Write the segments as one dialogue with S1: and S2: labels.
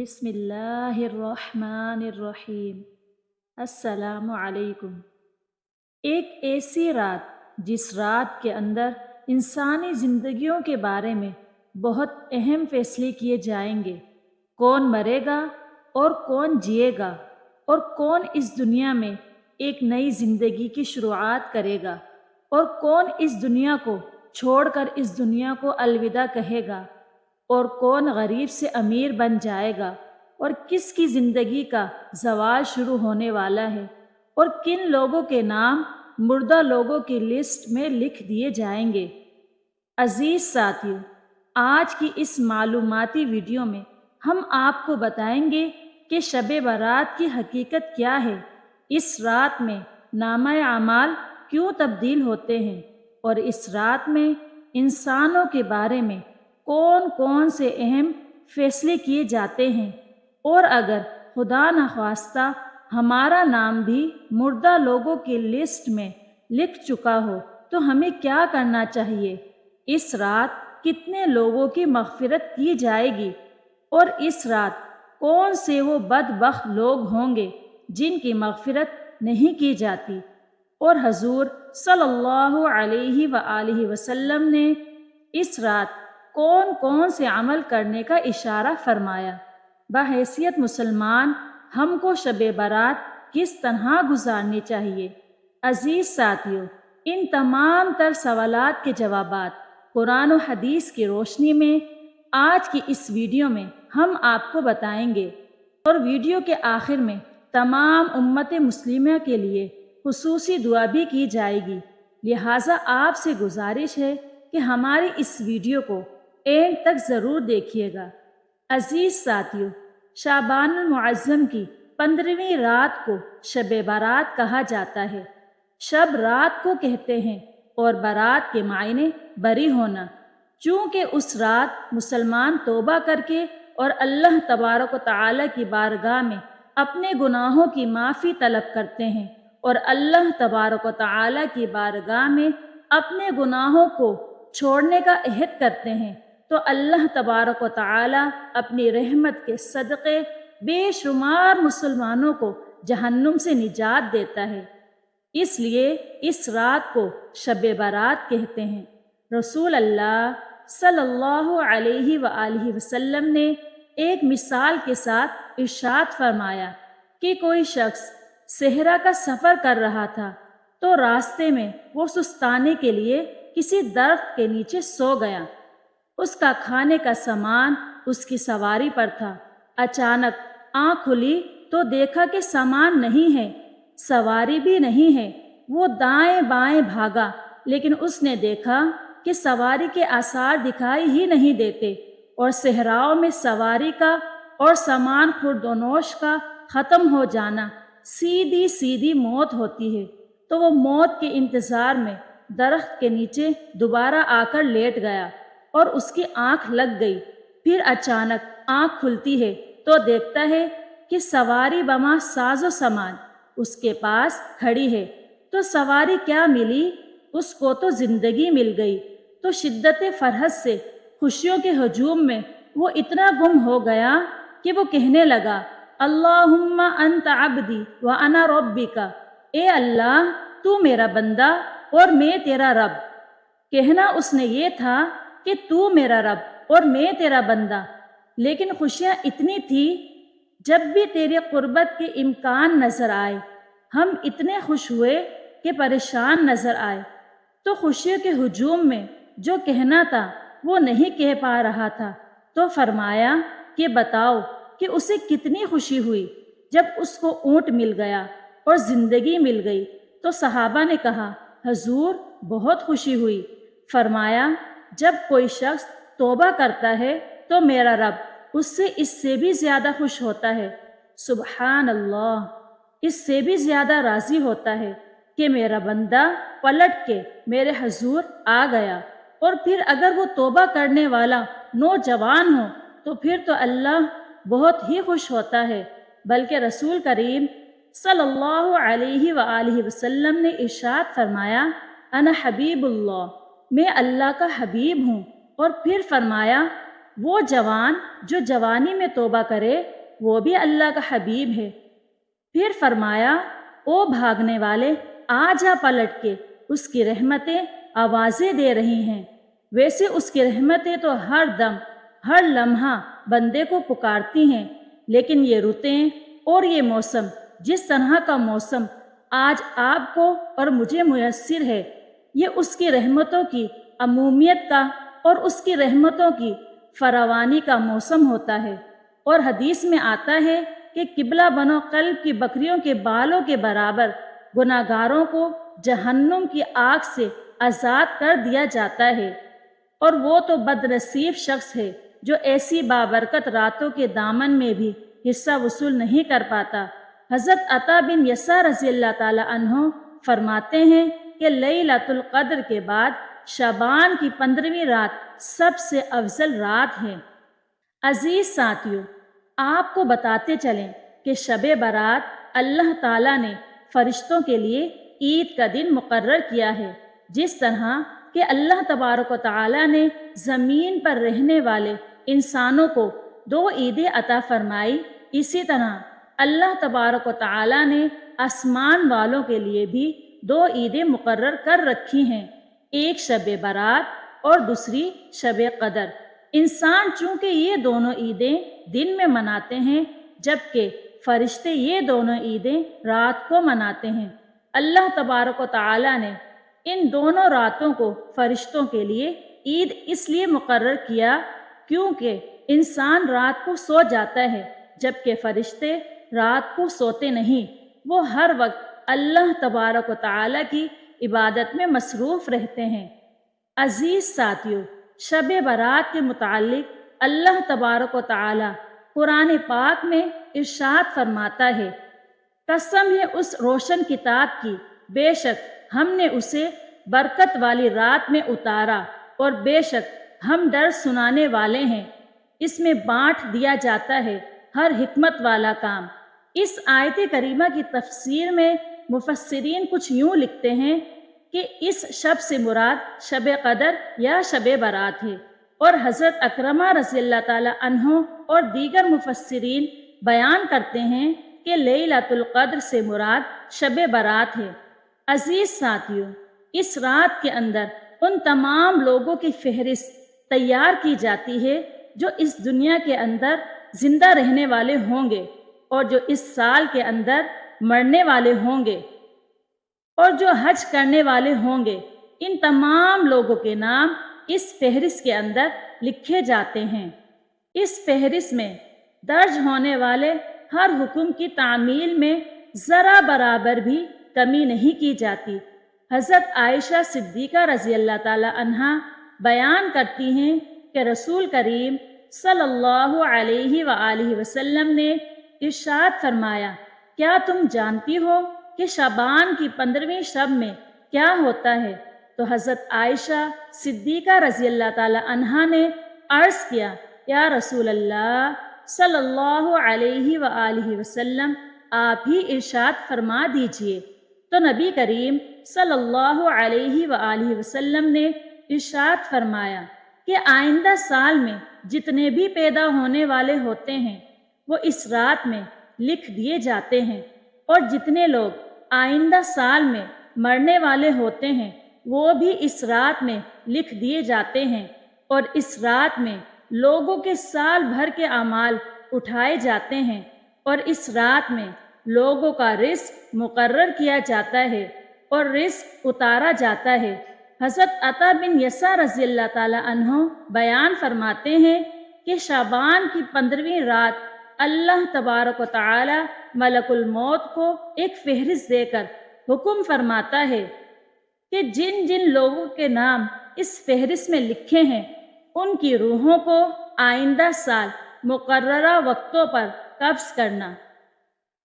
S1: بسم اللہ الرحمن الرحیم۔ السلام علیکم۔ ایک ایسی رات جس رات کے اندر انسانی زندگیوں کے بارے میں بہت اہم فیصلے کیے جائیں گے۔ کون مرے گا اور کون جیے گا، اور کون اس دنیا میں ایک نئی زندگی کی شروعات کرے گا، اور کون اس دنیا کو چھوڑ کر اس دنیا کو الوداع کہے گا، اور کون غریب سے امیر بن جائے گا، اور کس کی زندگی کا زوال شروع ہونے والا ہے، اور کن لوگوں کے نام مردہ لوگوں کی لسٹ میں لکھ دیے جائیں گے۔ عزیز ساتھیو، آج کی اس معلوماتی ویڈیو میں ہم آپ کو بتائیں گے کہ شب برات کی حقیقت کیا ہے، اس رات میں نامہ اعمال کیوں تبدیل ہوتے ہیں، اور اس رات میں انسانوں کے بارے میں کون کون سے اہم فیصلے کیے جاتے ہیں، اور اگر خدا نخواستہ ہمارا نام بھی مردہ لوگوں کی لسٹ میں لکھ چکا ہو تو ہمیں کیا کرنا چاہیے، اس رات کتنے لوگوں کی مغفرت کی جائے گی، اور اس رات کون سے وہ بدبخت لوگ ہوں گے جن کی مغفرت نہیں کی جاتی۔ اور حضور صلی اللہ علیہ وآلہ وسلم نے اس رات کون کون سے عمل کرنے کا اشارہ فرمایا۔ بحیثیت مسلمان ہم کو شب برات کس طرح گزارنی چاہیے۔ عزیز ساتھیو، ان تمام تر سوالات کے جوابات قرآن و حدیث کی روشنی میں آج کی اس ویڈیو میں ہم آپ کو بتائیں گے، اور ویڈیو کے آخر میں تمام امت مسلمہ کے لیے خصوصی دعا بھی کی جائے گی۔ لہٰذا آپ سے گزارش ہے کہ ہماری اس ویڈیو کو اینڈ تک ضرور دیکھیے گا۔ عزیز ساتھیو، شعبان المعظم کی 15ویں رات کو شب برات کہا جاتا ہے۔ شب رات کو کہتے ہیں، اور برات کے معنی بری ہونا، چونکہ اس رات مسلمان توبہ کر کے اور اللہ تبارک و تعالی کی بارگاہ میں اپنے گناہوں کی معافی طلب کرتے ہیں، اور اللہ تبارک و تعالی کی بارگاہ میں اپنے گناہوں کو چھوڑنے کا عہد کرتے ہیں، تو اللہ تبارک و تعالی اپنی رحمت کے صدقے بے شمار مسلمانوں کو جہنم سے نجات دیتا ہے۔ اس لیے اس رات کو شب برات کہتے ہیں۔ رسول اللہ صلی اللہ علیہ وآلہ وسلم نے ایک مثال کے ساتھ ارشاد فرمایا کہ کوئی شخص صحرا کا سفر کر رہا تھا، تو راستے میں وہ سستانے کے لیے کسی درخت کے نیچے سو گیا۔ اس کا کھانے کا سامان اس کی سواری پر تھا۔ اچانک آنکھ کھلی تو دیکھا کہ سامان نہیں ہے، سواری بھی نہیں ہے۔ وہ دائیں بائیں بھاگا، لیکن اس نے دیکھا کہ سواری کے آثار دکھائی ہی نہیں دیتے، اور صحراؤں میں سواری کا اور سامان خورد و نوش کا ختم ہو جانا سیدھی سیدھی موت ہوتی ہے۔ تو وہ موت کے انتظار میں درخت کے نیچے دوبارہ آ کر لیٹ گیا، اور اس کی آنکھ لگ گئی۔ پھر اچانک آنکھ کھلتی ہے تو دیکھتا ہے کہ سواری بما ساز و سامان اس کے پاس کھڑی ہے۔ تو سواری کیا ملی؟ اس کو تو زندگی مل گئی۔ تو شدت فرحت سے خوشیوں کے ہجوم میں وہ اتنا گم ہو گیا کہ وہ کہنے لگا، اللہم انت عبدی وانا ربک، اے اللہ تو میرا بندہ اور میں تیرا رب۔ کہنا اس نے یہ تھا کہ تو میرا رب اور میں تیرا بندہ، لیکن خوشیاں اتنی تھی، جب بھی تیری قربت کے امکان نظر آئے ہم اتنے خوش ہوئے کہ پریشان نظر آئے۔ تو خوشیوں کے ہجوم میں جو کہنا تھا وہ نہیں کہہ پا رہا تھا، تو فرمایا کہ بتاؤ کہ اسے کتنی خوشی ہوئی جب اس کو اونٹ مل گیا اور زندگی مل گئی۔ تو صحابہ نے کہا، حضور بہت خوشی ہوئی۔ فرمایا، جب کوئی شخص توبہ کرتا ہے تو میرا رب اس سے بھی زیادہ خوش ہوتا ہے۔ سبحان اللہ، اس سے بھی زیادہ راضی ہوتا ہے کہ میرا بندہ پلٹ کے میرے حضور آ گیا۔ اور پھر اگر وہ توبہ کرنے والا نوجوان ہو تو پھر تو اللہ بہت ہی خوش ہوتا ہے۔ بلکہ رسول کریم صلی اللہ علیہ وآلہ وسلم نے ارشاد فرمایا، انا حبیب اللہ، میں اللہ کا حبیب ہوں۔ اور پھر فرمایا، وہ جوان جو جوانی میں توبہ کرے وہ بھی اللہ کا حبیب ہے۔ پھر فرمایا، او بھاگنے والے، آ جا پلٹ کے، اس کی رحمتیں آوازیں دے رہی ہیں۔ ویسے اس کی رحمتیں تو ہر دم ہر لمحہ بندے کو پکارتی ہیں، لیکن یہ رتیں اور یہ موسم، جس طرح کا موسم آج آپ کو اور مجھے میسر ہے، یہ اس کی رحمتوں کی عمومیت کا اور اس کی رحمتوں کی فراوانی کا موسم ہوتا ہے۔ اور حدیث میں آتا ہے کہ قبلہ بنو قلب کی بکریوں کے بالوں کے برابر گناہگاروں کو جہنم کی آگ سے آزاد کر دیا جاتا ہے، اور وہ تو بد نصیب شخص ہے جو ایسی بابرکت راتوں کے دامن میں بھی حصہ وصول نہیں کر پاتا۔ حضرت عطا بن یسار رضی اللہ تعالی عنہ فرماتے ہیں کہ لیلۃ القدر کے بعد شعبان کی 15ویں رات سب سے افضل رات ہے۔ عزیز ساتھیو، آپ کو بتاتے چلیں کہ شب برات اللہ تعالیٰ نے فرشتوں کے لیے عید کا دن مقرر کیا ہے۔ جس طرح کہ اللہ تبارک و تعالیٰ نے زمین پر رہنے والے انسانوں کو 2 عیدیں عطا فرمائی، اسی طرح اللہ تبارک و تعالیٰ نے آسمان والوں کے لیے بھی 2 عیدیں مقرر کر رکھی ہیں، ایک شب برات اور دوسری شب قدر۔ انسان چونکہ یہ دونوں عیدیں دن میں مناتے ہیں، جبکہ فرشتے یہ دونوں عیدیں رات کو مناتے ہیں۔ اللہ تبارک و تعالیٰ نے ان دونوں راتوں کو فرشتوں کے لیے عید اس لیے مقرر کیا کیونکہ انسان رات کو سو جاتا ہے، جبکہ فرشتے رات کو سوتے نہیں، وہ ہر وقت اللہ تبارک و تعالیٰ کی عبادت میں مصروف رہتے ہیں۔ عزیز ساتھیو، شب برات کے متعلق اللہ تبارک و تعالیٰ قرآن پاک میں ارشاد فرماتا ہے، قسم ہے اس روشن کتاب کی، بے شک ہم نے اسے برکت والی رات میں اتارا، اور بے شک ہم ڈر سنانے والے ہیں۔ اس میں بانٹ دیا جاتا ہے ہر حکمت والا کام۔ اس آیت کریمہ کی تفسیر میں مفسرین کچھ یوں لکھتے ہیں کہ اس شب سے مراد شب قدر یا شب برات ہے، اور حضرت اکرمہ رضی اللہ تعالی عنہ اور دیگر مفسرین بیان کرتے ہیں کہ لیلۃ القدر سے مراد شب برات ہے۔ عزیز ساتھیو، اس رات کے اندر ان تمام لوگوں کی فہرست تیار کی جاتی ہے جو اس دنیا کے اندر زندہ رہنے والے ہوں گے اور جو اس سال کے اندر مرنے والے ہوں گے اور جو حج کرنے والے ہوں گے۔ ان تمام لوگوں کے نام اس فہرست کے اندر لکھے جاتے ہیں۔ اس فہرست میں درج ہونے والے ہر حکم کی تعمیل میں ذرا برابر بھی کمی نہیں کی جاتی۔ حضرت عائشہ صدیقہ رضی اللہ تعالی عنہا بیان کرتی ہیں کہ رسول کریم صلی اللہ علیہ وآلہ وسلم نے ارشاد فرمایا، کیا تم جانتی ہو کہ شعبان کی 15ویں شب میں کیا ہوتا ہے؟ تو حضرت عائشہ صدیقہ رضی اللہ تعالی عنہا نے عرض کیا، یا رسول اللہ صلی اللہ علیہ وآلہ وسلم، آپ ہی ارشاد فرما دیجئے۔ تو نبی کریم صلی اللہ علیہ وآلہ وسلم نے ارشاد فرمایا کہ آئندہ سال میں جتنے بھی پیدا ہونے والے ہوتے ہیں وہ اس رات میں لکھ دیے جاتے ہیں، اور جتنے لوگ آئندہ سال میں مرنے والے ہوتے ہیں وہ بھی اس رات میں لکھ دیے جاتے ہیں، اور اس رات میں لوگوں کے سال بھر کے اعمال اٹھائے جاتے ہیں، اور اس رات میں لوگوں کا رزق مقرر کیا جاتا ہے اور رزق اتارا جاتا ہے۔ حضرت عطا بن یسار رضی اللہ تعالی عنہ بیان فرماتے ہیں کہ شعبان کی 15ویں رات اللہ تبارک و تعالی ملک الموت کو ایک فہرست دے کر حکم فرماتا ہے کہ جن جن لوگوں کے نام اس فہرست میں لکھے ہیں ان کی روحوں کو آئندہ سال مقررہ وقتوں پر قبض کرنا۔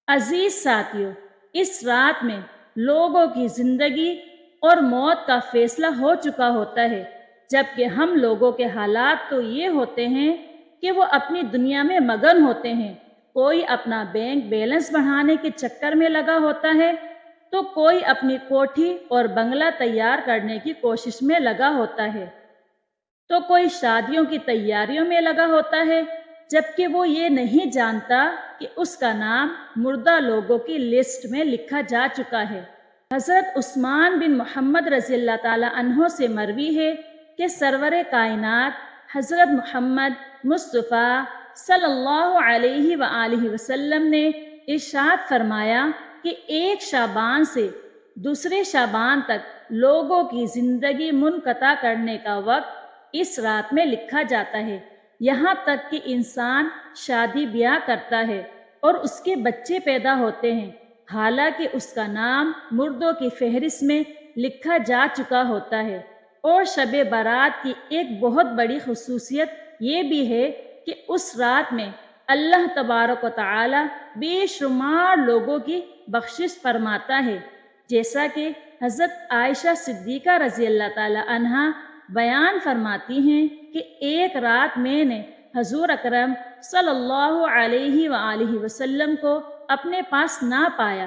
S1: عزیز ساتھیو، اس رات میں لوگوں کی زندگی اور موت کا فیصلہ ہو چکا ہوتا ہے، جبکہ ہم لوگوں کے حالات تو یہ ہوتے ہیں کہ وہ اپنی دنیا میں مگن ہوتے ہیں۔ کوئی اپنا بینک بیلنس بڑھانے کے چکر میں لگا ہوتا ہے تو کوئی اپنی کوٹھی اور بنگلہ تیار کرنے کی کوشش میں لگا ہوتا ہے۔ تو کوئی شادیوں کی تیاریوں میں لگا ہوتا ہے، جبکہ وہ یہ نہیں جانتا کہ اس کا نام مردہ لوگوں کی لسٹ میں لکھا جا چکا ہے۔ حضرت عثمان بن محمد رضی اللہ تعالی عنہ سے مروی ہے کہ سرور کائنات حضرت محمد مصطفیٰ صلی اللہ علیہ وآلہ وسلم نے ارشاد فرمایا کہ ایک شعبان سے دوسرے شعبان تک لوگوں کی زندگی منقطع کرنے کا وقت اس رات میں لکھا جاتا ہے، یہاں تک کہ انسان شادی بیاہ کرتا ہے اور اس کے بچے پیدا ہوتے ہیں، حالانکہ اس کا نام مردوں کی فہرست میں لکھا جا چکا ہوتا ہے۔ اور شب برات کی ایک بہت بڑی خصوصیت یہ بھی ہے کہ اس رات میں اللہ تبارک و تعالی بے شمار لوگوں کی بخشش فرماتا ہے، جیسا کہ حضرت عائشہ صدیقہ رضی اللہ تعالی عنہا بیان فرماتی ہیں کہ ایک رات میں نے حضور اکرم صلی اللہ علیہ وآلہ وسلم کو اپنے پاس نہ پایا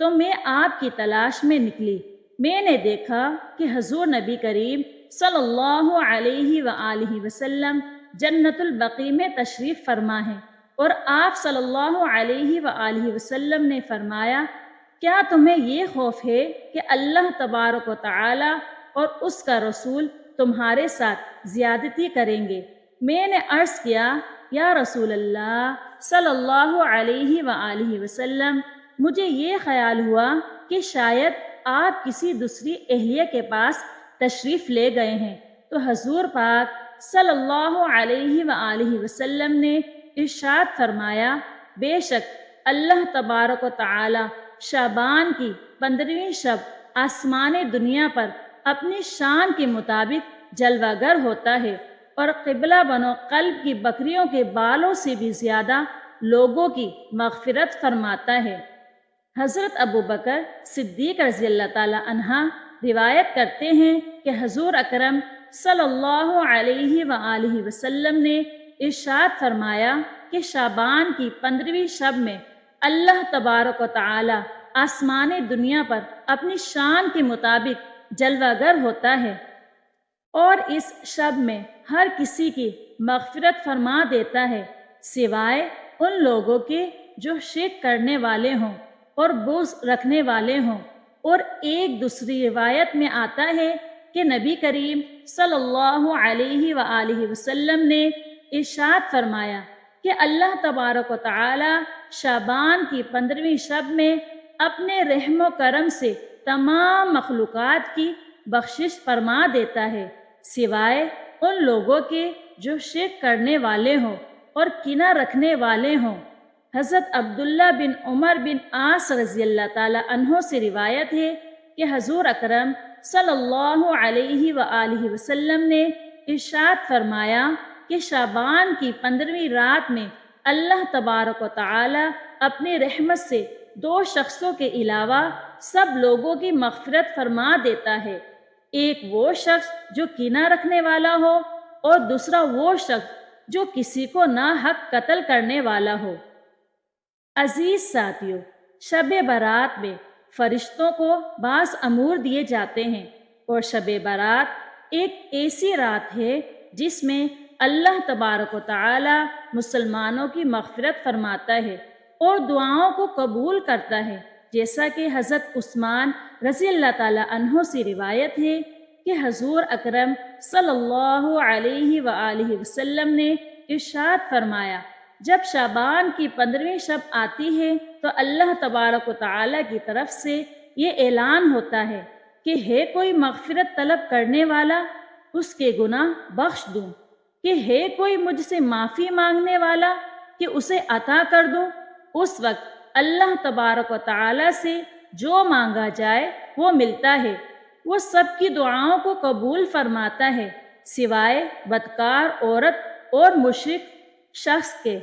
S1: تو میں آپ کی تلاش میں نکلی۔ میں نے دیکھا کہ حضور نبی کریم صلی اللہ علیہ وآلہ وسلم جنت البقیع میں تشریف فرما ہے، اور آپ صلی اللہ علیہ وآلہ وسلم نے فرمایا، کیا تمہیں یہ خوف ہے کہ اللہ تبارک و تعالی اور اس کا رسول تمہارے ساتھ زیادتی کریں گے؟ میں نے عرض کیا، یا رسول اللہ صلی اللہ علیہ وآلہ وسلم، مجھے یہ خیال ہوا کہ شاید آپ کسی دوسری اہلیہ کے پاس تشریف لے گئے ہیں۔ تو حضور پاک صلی اللہ علیہ وآلہ وسلم نے ارشاد فرمایا، بے شک اللہ تبارک و تعالی شعبان کی 15ویں شب آسمان دنیا پر اپنی شان کے مطابق جلوہ گر ہوتا ہے، اور قبلہ بنو قلب کی بکریوں کے بالوں سے بھی زیادہ لوگوں کی مغفرت فرماتا ہے۔ حضرت ابو بکر صدیق رضی اللہ تعالی عنہ روایت کرتے ہیں کہ حضور اکرم صلی اللہ علیہ وآلہ وسلم نے ارشاد فرمایا کہ شعبان کی 15ویں شب میں اللہ تبارک و تعالی آسمان دنیا پر اپنی شان کے مطابق جلوہ گر ہوتا ہے، اور اس شب میں ہر کسی کی مغفرت فرما دیتا ہے، سوائے ان لوگوں کے جو شرک کرنے والے ہوں اور بغض رکھنے والے ہوں۔ اور ایک دوسری روایت میں آتا ہے کہ نبی کریم صلی اللہ علیہ وآلہ وسلم نے ارشاد فرمایا کہ اللہ تبارک و تعالی شعبان کی 15ویں شب میں اپنے رحم و کرم سے تمام مخلوقات کی بخشش فرما دیتا ہے، سوائے ان لوگوں کے جو شرک کرنے والے ہوں اور کینہ رکھنے والے ہوں۔ حضرت عبداللہ بن عمر بن عاص رضی اللہ تعالی عنہ سے روایت ہے کہ حضور اکرم صلی اللہ علیہ وآلہ وسلم نے ارشاد فرمایا کہ شعبان کی 15ویں رات میں اللہ تبارک و تعالی اپنی رحمت سے 2 شخصوں کے علاوہ سب لوگوں کی مغفرت فرما دیتا ہے، ایک وہ شخص جو کینہ رکھنے والا ہو، اور دوسرا وہ شخص جو کسی کو ناحق قتل کرنے والا ہو۔ عزیز ساتھیو، شب برات میں فرشتوں کو بعض امور دیے جاتے ہیں، اور شب برات ایک ایسی رات ہے جس میں اللہ تبارک و تعالی مسلمانوں کی مغفرت فرماتا ہے اور دعاؤں کو قبول کرتا ہے، جیسا کہ حضرت عثمان رضی اللہ تعالی عنہ سے روایت ہے کہ حضور اکرم صلی اللہ علیہ وآلہ وسلم نے ارشاد فرمایا، جب شعبان کی 15ویں شب آتی ہے تو اللہ تبارک و تعالی کی طرف سے یہ اعلان ہوتا ہے کہ ہے کوئی مغفرت طلب کرنے والا، اس کے گناہ بخش دوں، کہ ہے کوئی مجھ سے معافی مانگنے والا کہ اسے عطا کر دوں۔ اس وقت اللہ تبارک و تعالی سے جو مانگا جائے وہ ملتا ہے، وہ سب کی دعاؤں کو قبول فرماتا ہے، سوائے بدکار عورت اور مشرک شخص کے۔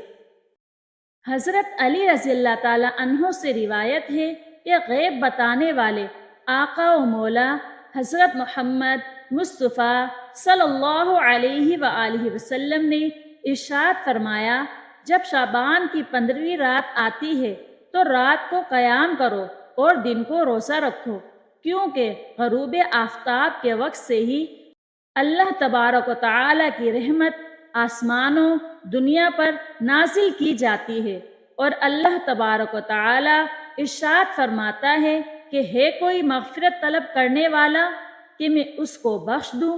S1: حضرت علی رضی اللہ تعالی عنہ سے روایت ہے کہ غیب بتانے والے آقا و مولا حضرت محمد مصطفیٰ صلی اللہ علیہ وآلہ وسلم نے ارشاد فرمایا، جب شعبان کی 15ویں رات آتی ہے تو رات کو قیام کرو اور دن کو روزہ رکھو، کیونکہ غروب آفتاب کے وقت سے ہی اللہ تبارک و تعالی کی رحمت آسمانوں دنیا پر نازل کی جاتی ہے، اور اللہ تبارک و تعالی ارشاد فرماتا ہے کہ ہے کوئی مغفرت طلب کرنے والا کہ میں اس کو بخش دوں،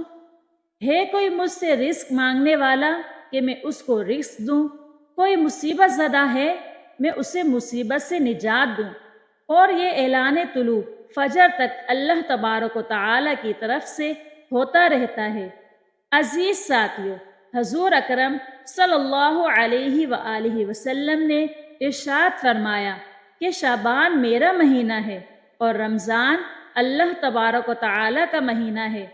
S1: ہے کوئی مجھ سے رزق مانگنے والا کہ میں اس کو رزق دوں، کوئی مصیبت زدہ ہے میں اسے مصیبت سے نجات دوں۔ اور یہ اعلان طلوع فجر تک اللہ تبارک و تعالی کی طرف سے ہوتا رہتا ہے۔ عزیز ساتھیو، حضور اکرم صلی اللہ علیہ وآلہ وسلم نے ارشاد فرمایا کہ شعبان میرا مہینہ ہے اور رمضان اللہ تبارک و تعالی کا مہینہ ہے۔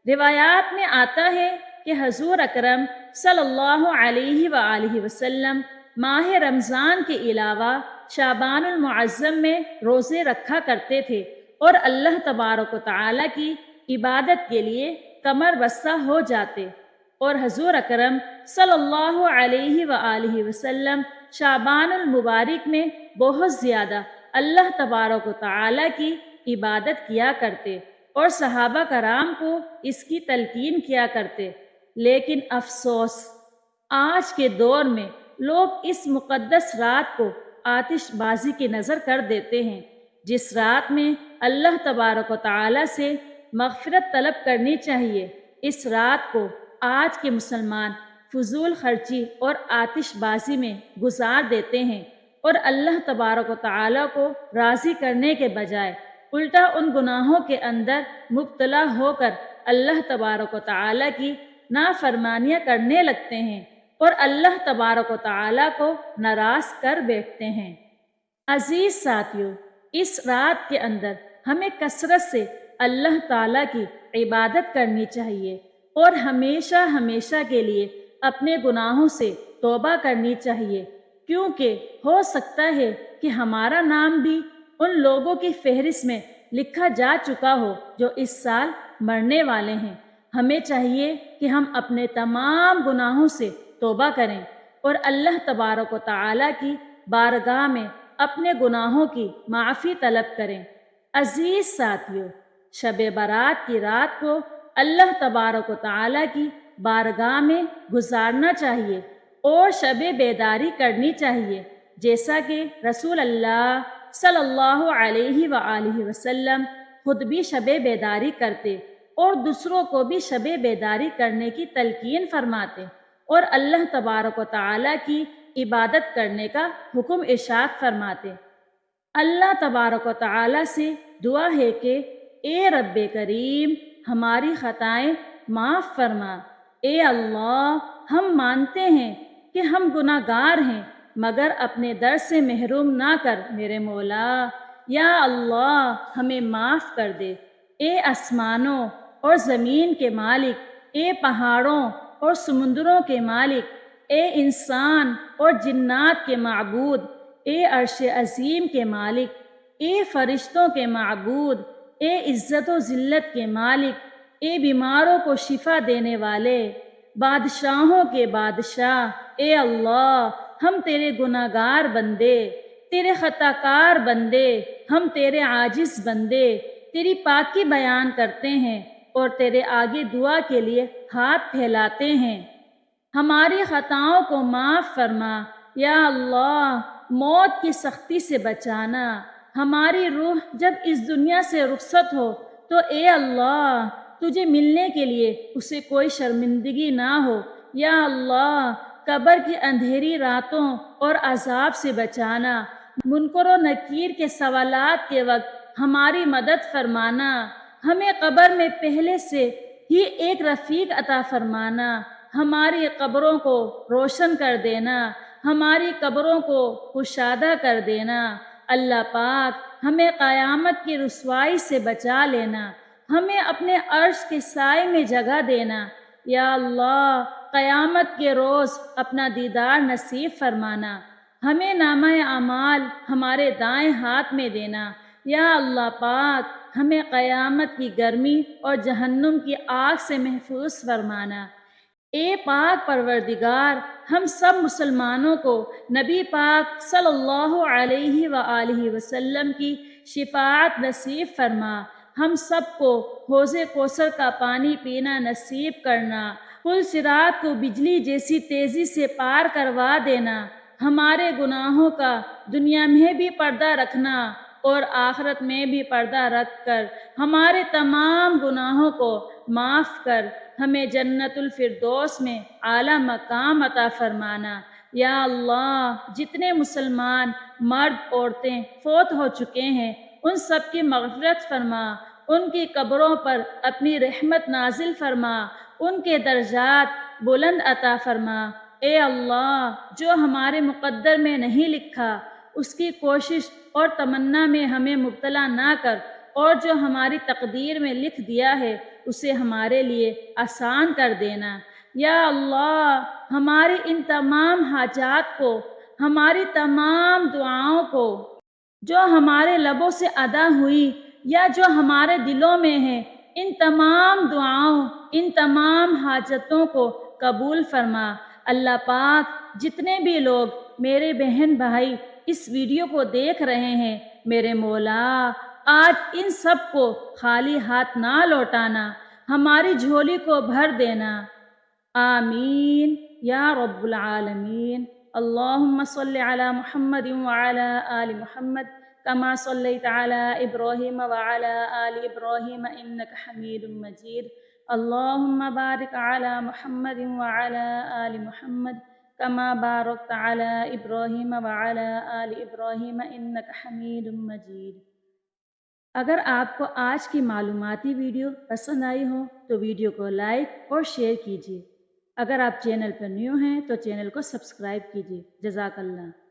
S1: روایات میں آتا ہے کہ حضور اکرم صلی اللہ علیہ وآلہ وسلم ماہ رمضان کے علاوہ شعبان المعظم میں روزے رکھا کرتے تھے اور اللہ تبارک و تعالی کی عبادت کے لیے کمر بستہ ہو جاتے، اور حضور اکرم صلی اللہ علیہ وآلہ وسلم شعبان المبارک میں بہت زیادہ اللہ تبارک و تعالی کی عبادت کیا کرتے اور صحابہ کرام کو اس کی تلقین کیا کرتے۔ لیکن افسوس، آج کے دور میں لوگ اس مقدس رات کو آتش بازی کی نظر کر دیتے ہیں، جس رات میں اللہ تبارک و تعالی سے مغفرت طلب کرنی چاہیے۔ اس رات کو آج کے مسلمان فضول خرچی اور آتش بازی میں گزار دیتے ہیں، اور اللہ تبارک و تعالی کو راضی کرنے کے بجائے الٹا ان گناہوں کے اندر مبتلا ہو کر اللہ تبارک و تعالی کی نافرمانیاں کرنے لگتے ہیں اور اللہ تبارک و تعالی کو ناراض کر بیٹھتے ہیں۔ عزیز ساتھیو، اس رات کے اندر ہمیں کثرت سے اللہ تعالی کی عبادت کرنی چاہیے اور ہمیشہ ہمیشہ کے لیے اپنے گناہوں سے توبہ کرنی چاہیے، کیونکہ ہو سکتا ہے کہ ہمارا نام بھی ان لوگوں کی فہرست میں لکھا جا چکا ہو جو اس سال مرنے والے ہیں۔ ہمیں چاہیے کہ ہم اپنے تمام گناہوں سے توبہ کریں اور اللہ تبارک و تعالی کی بارگاہ میں اپنے گناہوں کی معافی طلب کریں۔ عزیز ساتھیو، شب برات کی رات کو اللہ تبارک و تعالی کی بارگاہ میں گزارنا چاہیے اور شب بیداری کرنی چاہیے، جیسا کہ رسول اللہ صلی اللہ علیہ وآلہ وسلم خود بھی شب بیداری کرتے اور دوسروں کو بھی شب بیداری کرنے کی تلقین فرماتے اور اللہ تبارک و تعالی کی عبادت کرنے کا حکم ارشاد فرماتے۔ اللہ تبارک و تعالی سے دعا ہے کہ اے رب کریم ہماری خطائیں معاف فرما۔ اے اللہ، ہم مانتے ہیں کہ ہم گناہ گار ہیں، مگر اپنے در سے محروم نہ کر میرے مولا۔ یا اللہ، ہمیں معاف کر دے۔ اے آسمانوں اور زمین کے مالک، اے پہاڑوں اور سمندروں کے مالک، اے انسان اور جنات کے معبود، اے عرش عظیم کے مالک، اے فرشتوں کے معبود، اے عزت و ذلت کے مالک، اے بیماروں کو شفا دینے والے، بادشاہوں کے بادشاہ، اے اللہ، ہم تیرے گناہ گار بندے، تیرے خطا کار بندے، ہم تیرے عاجز بندے تیری پاکی بیان کرتے ہیں اور تیرے آگے دعا کے لیے ہاتھ پھیلاتے ہیں۔ ہماری خطاؤں کو معاف فرما۔ یا اللہ، موت کی سختی سے بچانا۔ ہماری روح جب اس دنیا سے رخصت ہو تو اے اللہ، تجھے ملنے کے لیے اسے کوئی شرمندگی نہ ہو۔ یا اللہ، قبر کی اندھیری راتوں اور عذاب سے بچانا۔ منکر و نکیر کے سوالات کے وقت ہماری مدد فرمانا۔ ہمیں قبر میں پہلے سے ہی ایک رفیق عطا فرمانا۔ ہماری قبروں کو روشن کر دینا، ہماری قبروں کو کشادہ کر دینا۔ اللہ پاک، ہمیں قیامت کی رسوائی سے بچا لینا، ہمیں اپنے عرش کے سائے میں جگہ دینا۔ یا اللہ، قیامت کے روز اپنا دیدار نصیب فرمانا۔ ہمیں نامہ اعمال ہمارے دائیں ہاتھ میں دینا۔ یا اللہ پاک، ہمیں قیامت کی گرمی اور جہنم کی آگ سے محفوظ فرمانا۔ اے پاک پروردگار، ہم سب مسلمانوں کو نبی پاک صلی اللہ علیہ وآلہ وسلم کی شفاعت نصیب فرما۔ ہم سب کو حوض کوثر کا پانی پینا نصیب کرنا، پل صراط کو بجلی جیسی تیزی سے پار کروا دینا، ہمارے گناہوں کا دنیا میں بھی پردہ رکھنا اور آخرت میں بھی پردہ رکھ کر ہمارے تمام گناہوں کو معاف کر ہمیں جنت الفردوس میں اعلیٰ مقام عطا فرمانا۔ یا اللہ، جتنے مسلمان مرد عورتیں فوت ہو چکے ہیں ان سب کی مغفرت فرما، ان کی قبروں پر اپنی رحمت نازل فرما، ان کے درجات بلند عطا فرما۔ اے اللہ، جو ہمارے مقدر میں نہیں لکھا اس کی کوشش اور تمنا میں ہمیں مبتلا نہ کر، اور جو ہماری تقدیر میں لکھ دیا ہے اسے ہمارے لیے آسان کر دینا۔ یا اللہ، ہماری ان تمام حاجات کو، ہماری تمام دعاؤں کو جو ہمارے لبوں سے ادا ہوئی یا جو ہمارے دلوں میں ہیں، ان تمام دعاؤں، ان تمام حاجتوں کو قبول فرما۔ اللہ پاک، جتنے بھی لوگ میرے بہن بھائی اس ویڈیو کو دیکھ رہے ہیں، میرے مولا آج ان سب کو خالی ہاتھ نہ لوٹانا، ہماری جھولی کو بھر دینا۔ آمین یا رب العالمین۔ اللہم صلی علی محمد وعلی آل محمد کما صلیت علی ابراہیم وعلی آل ابراہیم انک حمید مجید۔ اللہم بارک علی محمد وعلی آل محمد کما بارکت علی ابراہیم وعلی آل ابراہیم انک حمید مجید۔ اگر آپ کو آج کی معلوماتی ویڈیو پسند آئی ہو تو ویڈیو کو لائک اور شیئر کیجیے۔ اگر آپ چینل پر نیو ہیں تو چینل کو سبسکرائب کیجیے۔ جزاک اللہ۔